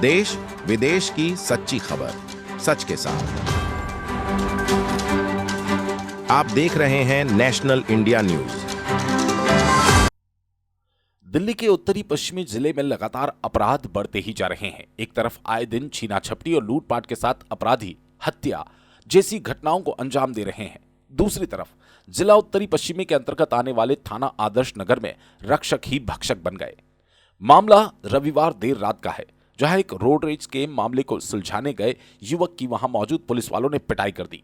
देश विदेश की सच्ची खबर सच के साथ। आप देख रहे हैं नेशनल इंडिया न्यूज। दिल्ली के उत्तरी पश्चिमी जिले में लगातार अपराध बढ़ते ही जा रहे हैं। एक तरफ आए दिन छीना झपटी और लूटपाट के साथ अपराधी हत्या जैसी घटनाओं को अंजाम दे रहे हैं। दूसरी तरफ जिला उत्तरी पश्चिमी के अंतर्गत आने वाले थाना आदर्श नगर में रक्षक ही भक्षक बन गए। मामला रविवार देर रात का है, जहां एक रोड रेज के मामले को सुलझाने गए युवक की वहां मौजूद पुलिस वालों ने पिटाई कर दी।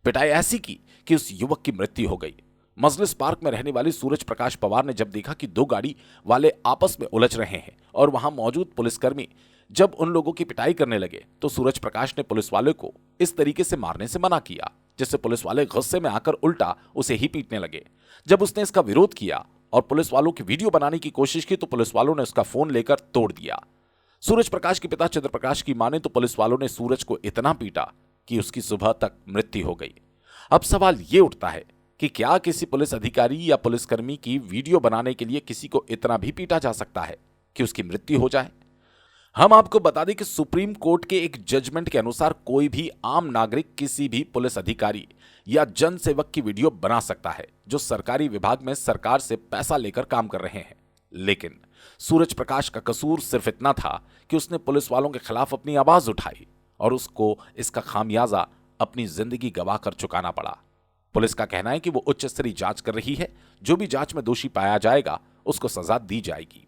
पिटाई ऐसी की कि उस युवक की मृत्यु हो गई। मजलिस पार्क में रहने वाले सूरज प्रकाश पवार ने जब देखा कि दो गाड़ी वाले आपस में उलझ रहे हैं और वहां मौजूद पुलिसकर्मी जब उन लोगों की पिटाई करने लगे तो सूरज प्रकाश ने पुलिस वाले को इस तरीके से मारने से मना किया, जिससे पुलिस वाले गुस्से में आकर उल्टा उसे ही पीटने लगे। जब उसने इसका विरोध किया और पुलिस वालों की वीडियो बनाने की कोशिश की तो पुलिस वालों ने उसका फोन लेकर तोड़ दिया। सूरज प्रकाश के पिता चंद्र प्रकाश की माने तो पुलिस वालों ने सूरज को इतना पीटा कि उसकी सुबह तक मृत्यु हो गई। अब सवाल ये उठता है कि क्या किसी पुलिस अधिकारी या पुलिसकर्मी की वीडियो बनाने के लिए किसी को इतना भी पीटा जा सकता है कि उसकी मृत्यु हो जाए? हम आपको बता दें कि सुप्रीम कोर्ट के एक जजमेंट के अनुसार कोई भी आम नागरिक किसी भी पुलिस अधिकारी या जन सेवक की वीडियो बना सकता है जो सरकारी विभाग में सरकार से पैसा लेकर काम कर रहे हैं। लेकिन सूरज प्रकाश का कसूर सिर्फ इतना था कि उसने पुलिस वालों के खिलाफ अपनी आवाज उठाई और उसको इसका खामियाजा अपनी जिंदगी गंवाकर चुकाना पड़ा। पुलिस का कहना है कि वो उच्च स्तरीय जांच कर रही है। जो भी जांच में दोषी पाया जाएगा उसको सजा दी जाएगी।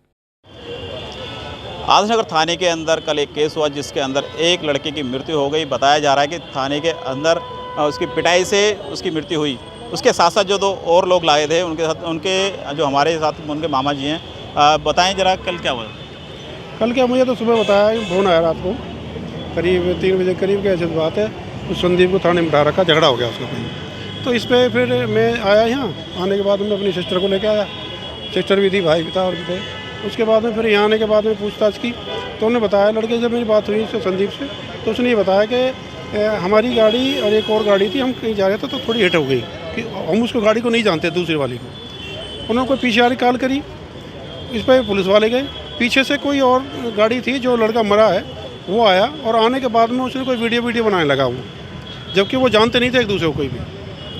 आदर्शनगर थाने के अंदर कल एक केस हुआ जिसके अंदर एक लड़के की मृत्यु हो गई। बताया जा रहा है कि थाने के अंदर उसकी पिटाई से उसकी मृत्यु हुई। उसके साथ साथ जो दो और लोग लाए थे उनके साथ, उनके जो हमारे साथ उनके मामा जी हैं, बताएं जरा कल क्या हुआ? कल क्या, मुझे तो सुबह बताया, फोन आया रात को करीब 3 बजे करीब की ऐसी बात है। उस संदीप को थाने में बिठा रखा, झगड़ा हो गया उसका कहीं। तो इस पर फिर मैं आया यहाँ। आने के बाद मैं अपनी सिस्टर को लेकर आया। सिस्टर भी थी, भाई भी था और भी थे। उसके बाद में फिर यहाँ आने के बाद में पूछताछ की तो उन्होंने बताया, लड़के जब मेरी बात हुई इससे संदीप से, तो उसने ये बताया कि हमारी गाड़ी और एक और गाड़ी थी, हम कहीं जा रहे थे तो थोड़ी हिट हो गई कि हम उसको गाड़ी को नहीं जानते, दूसरी वाली को। उन्होंने कोई पीछे वाली कॉल करी, इस पर पुलिस वाले गए। पीछे से कोई और गाड़ी थी, जो लड़का मरा है वो आया और आने के बाद में उसने कोई वीडियो बनाने लगा वो, जबकि वो जानते नहीं थे एक दूसरे को। कोई भी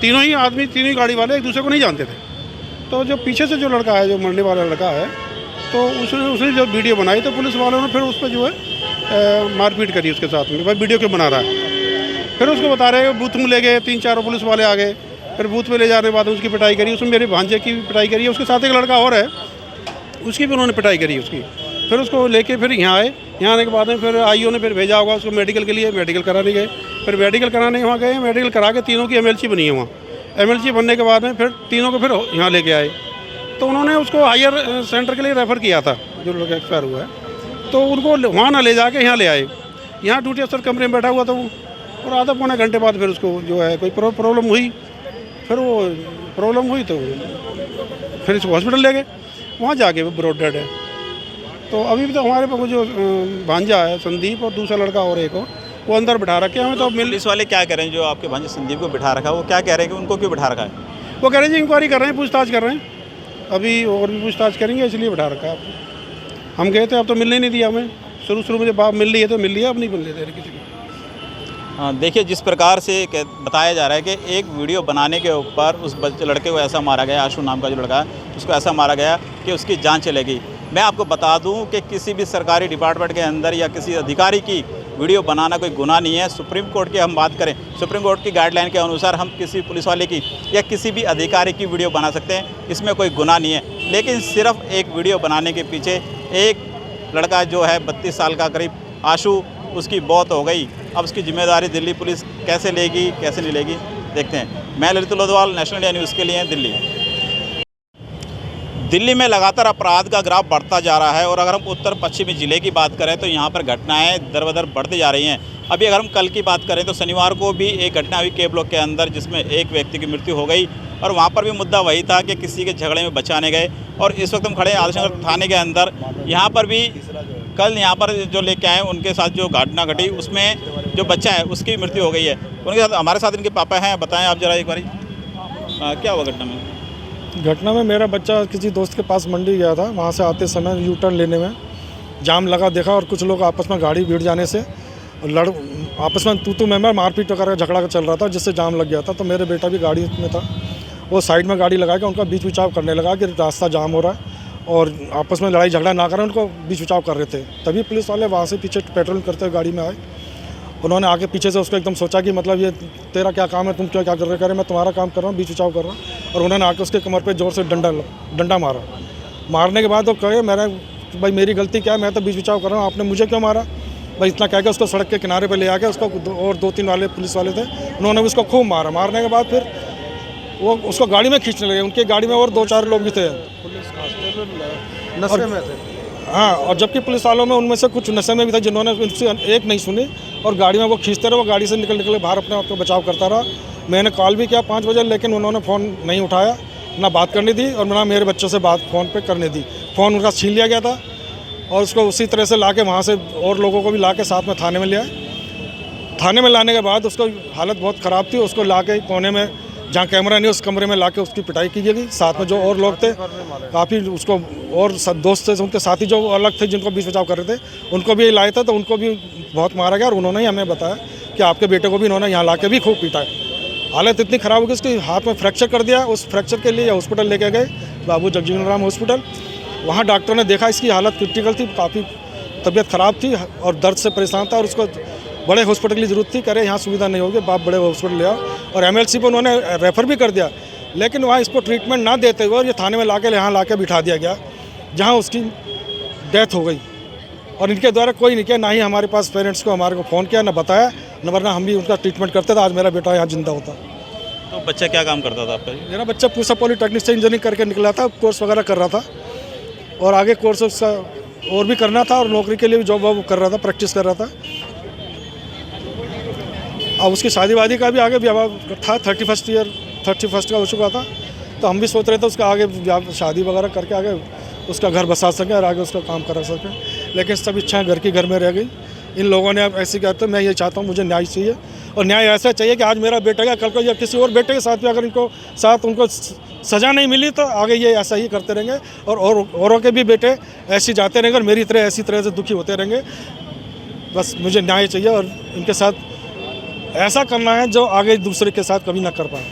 तीनों ही आदमी, तीनों ही गाड़ी वाले एक दूसरे को नहीं जानते थे। तो जो पीछे से जो लड़का है, जो मरने वाला लड़का है, तो उसने जब वीडियो बनाई तो पुलिस वालों ने फिर उस पर जो है मारपीट करी उसके साथ में, भाई वीडियो क्यों बना रहा है। फिर उसको बता रहे बूथ में ले गए, 3-4 पुलिस वाले आ गए। फिर बूथ पे ले जाने के बाद उसकी पिटाई करी। उसमें मेरे भांजे की भी पिटाई करी है, उसके साथ एक लड़का और है, उसकी भी उन्होंने पिटाई करी उसकी। फिर उसको लेके फिर यहाँ आए। यहाँ आने के बाद में फिर आईओ ने फिर भेजा होगा उसको मेडिकल के लिए। मेडिकल कराने गए, फिर मेडिकल कराने वहाँ गए। मेडिकल करा के तीनों की एमएलसी बनी है वहाँ। एमएलसी बनने के बाद में फिर तीनों को फिर यहाँ लेके आए। तो उन्होंने उसको हायर सेंटर के लिए रेफ़र किया था, जो लड़का एक्सपायर हुआ है। तो उनको वहाँ ना ले जाके यहाँ ले आए। यहाँ ड्यूटी अफसर कमरे में बैठा हुआ था वो, और आधा पौने घंटे बाद फिर उसको जो है कोई प्रॉब्लम हुई। फिर वो प्रॉब्लम हुई तो फिर इसको हॉस्पिटल ले गए। वहाँ जाके वो ब्रॉड डेड है। तो अभी भी तो हमारे पास जो भांजा है संदीप और दूसरा लड़का और एक और, वो अंदर बिठा रखे हमें। तो पुलिस वाले क्या कह रहे हैं जो आपके भांजे संदीप को बिठा रखा है, वो क्या कह रहे हैं कि उनको क्यों बिठा रखा है? वो कह रहे हैं जी इंक्वायरी कर रहे हैं, पूछताछ कर रहे हैं, अभी और भी पूछताछ करेंगे, इसलिए बिठा रखा है आपको। हम गए थे, अब तो मिलने नहीं दिया हमें। शुरू में जब बात मिल रही है तो मिल रही है, अब नहीं मिलने दे रहे किसी को। हाँ, देखिए जिस प्रकार से बताया जा रहा है कि एक वीडियो बनाने के ऊपर उस लड़के को ऐसा मारा गया, आशु नाम का जो लड़का है उसको ऐसा मारा गया कि उसकी जान चलेगी। मैं आपको बता दूं कि किसी भी सरकारी डिपार्टमेंट के अंदर या किसी अधिकारी की वीडियो बनाना कोई गुनाह नहीं है। सुप्रीम कोर्ट की हम बात करें, सुप्रीम कोर्ट की गाइडलाइन के अनुसार हम किसी पुलिस वाले की या किसी भी अधिकारी की वीडियो बना सकते हैं, इसमें कोई गुनाह नहीं है। लेकिन सिर्फ एक वीडियो बनाने के पीछे एक लड़का जो है 32 साल का करीब आशु, उसकी मौत हो गई। अब उसकी जिम्मेदारी दिल्ली पुलिस कैसे लेगी कैसे नहीं लेगी, देखते हैं। मैं ललित लोधवाल, नेशनल इंडिया न्यूज़ के लिए दिल्ली। दिल्ली में लगातार अपराध का ग्राफ बढ़ता जा रहा है और अगर हम उत्तर पश्चिमी ज़िले की बात करें तो यहाँ पर घटनाएं दर बदर बढ़ती जा रही हैं। अभी अगर हम कल की बात करें तो शनिवार को भी एक घटना हुई के ब्लॉक के अंदर, जिसमें एक व्यक्ति की मृत्यु हो गई और वहाँ पर भी मुद्दा वही था कि किसी के झगड़े में बचाने गए। और इस वक्त हम खड़े हैं आदर्शनगर थाने के अंदर। यहाँ पर भी कल यहाँ पर जो लेके आए उनके साथ जो घटना घटी उसमें जो बच्चा है उसकी मृत्यु हो गई है। उनके साथ हमारे साथ इनके पापा हैं। बताएं आप जरा एक बारी क्या हुआ घटना में? घटना में मेरा बच्चा किसी दोस्त के पास मंडी गया था, वहाँ से आते समय यू टर्न लेने में जाम लगा देखा और कुछ लोग आपस में गाड़ी भीड़ जाने से आपस में तू मैं मारपीट वगैरह झगड़ा चल रहा था, जिससे जाम लग गया था। तो मेरे बेटा भी गाड़ी में था, वो साइड में गाड़ी लगा के उनका बीच बचाव करने लगा कि रास्ता जाम हो रहा है और आपस में लड़ाई झगड़ा ना करें, उनको बीच बचाव कर रहे थे। तभी पुलिस वाले वहाँ से पीछे पेट्रोल करते हुए गाड़ी में आए। उन्होंने आगे पीछे से उसको एकदम सोचा कि मतलब ये तेरा क्या काम है, तुम क्या कर रहे, मैं तुम्हारा काम कर रहा हूँ, बीच बचाव कर रहा हूँ। और उन्होंने आके उसके कमर पे जोर से डंडा मारा। मारने के बाद वो कहे भाई मेरी गलती क्या है, मैं तो बीच बचाव कर रहा हूँ, आपने मुझे क्यों मारा। भाई इतना कह के उसको सड़क के किनारे पे ले आके उसको और 2-3 वाले पुलिस वाले थे, उन्होंने उसको खूब मारा। मारने के बाद फिर वो उसको गाड़ी में खींचने लगे। उनकी गाड़ी में और 2-4 लोग भी थे, पुलिस कांस्टेबल नशे में थे। हाँ, और जबकि पुलिस वालों में उनमें से कुछ नशे में भी थे, जिन्होंने उनसे एक नहीं सुनी और गाड़ी में वो खींचते रहे। वो गाड़ी से निकल बाहर अपने आप को बचाव करता रहा। मैंने कॉल भी किया 5 बजे, लेकिन उन्होंने फ़ोन नहीं उठाया, ना बात करनी थी और ना मेरे बच्चों से बात फ़ोन पे करने दी। फ़ोन उनका छीन लिया गया था और उसको उसी तरह से ला के वहाँ से और लोगों को भी ला के साथ में थाने में ले आए। थाने में लाने के बाद उसको हालत बहुत ख़राब थी। उसको ला के कोने में जहाँ कैमरा नहीं, उस कमरे में ला के उसकी पिटाई की गई। साथ में जो और लोग थे काफ़ी उसको और दोस्त थे, उनके साथी जो अलग थे जिनको बीच बचाव कर रहे थे, उनको भी लाए थे, तो उनको भी बहुत मारा गया। और उन्होंने ही हमें बताया कि आपके बेटे को भी इन्होंने यहाँ ला के भी खूब पीटा है। हालत इतनी ख़राब हो गई, उसके हाथ में फ्रैक्चर कर दिया। उस फ्रैक्चर के लिए हॉस्पिटल लेके गए, बाबू जगजीवन राम हॉस्पिटल। वहाँ डॉक्टरों ने देखा इसकी हालत क्रिटिकल थी, काफ़ी तबीयत ख़राब थी और दर्द से परेशान था और उसको बड़े हॉस्पिटल की ज़रूरत थी। करे यहाँ सुविधा नहीं होगी, बाप बड़े हॉस्पिटल ले आओ। और एमएलसी पे उन्होंने रेफ़र भी कर दिया, लेकिन वहाँ इसको ट्रीटमेंट ना देते हुए ये थाने में यहाँ ला के बिठा दिया गया, जहाँ उसकी डेथ हो गई। और इनके द्वारा कोई नहीं किया, ना ही हमारे पास पेरेंट्स को हमारे को फ़ोन किया, ना बताया, न वरना हम भी उनका ट्रीटमेंट करते थे। आज मेरा बेटा यहाँ जिंदा होता। तो बच्चा क्या काम करता था आपका? मेरा बच्चा पूसा पॉलीटेक्निक से इंजीनियरिंग करके निकला था, कोर्स वगैरह कर रहा था और आगे कोर्स उसका और भी करना था और नौकरी के लिए भी जॉब वो कर रहा था, प्रैक्टिस कर रहा था। अब उसकी शादी वादी का भी आगे ब्याह था, 31 का हो चुका था। तो हम भी सोच रहे थे उसका आगे शादी वगैरह करके आगे उसका घर बसा सकें और आगे उसका काम करा सकें, लेकिन सब इच्छाएं घर में रह गई। इन लोगों ने अब ऐसे कहते मैं ये चाहता हूँ, मुझे न्याय चाहिए और न्याय ऐसा चाहिए कि आज मेरा बेटा का कल को या किसी और बेटे के साथ भी अगर उनको सज़ा नहीं मिली तो आगे ये ऐसा ही करते रहेंगे और औरों के भी बेटे ऐसे जाते रहेंगे और मेरी तरह ऐसी तरह से दुखी होते रहेंगे। बस मुझे न्याय चाहिए और इनके साथ ऐसा करना है जो आगे दूसरे के साथ कभी ना कर पाए।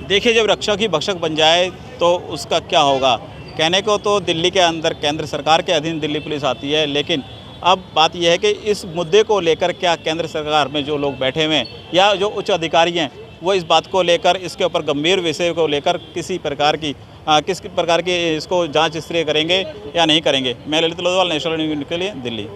देखिए, जब रक्षक ही भक्षक बन जाए तो उसका क्या होगा? कहने को तो दिल्ली के अंदर केंद्र सरकार के अधीन दिल्ली पुलिस आती है, लेकिन अब बात यह है कि इस मुद्दे को लेकर क्या केंद्र सरकार में जो लोग बैठे हुए हैं या जो उच्च अधिकारी हैं वो इस बात को लेकर, इसके ऊपर गंभीर विषय को लेकर किस प्रकार की इसको जांच स्तरीय करेंगे या नहीं करेंगे? मैं ललित लोधवाल, नेशनल न्यूज़ के लिए, दिल्ली।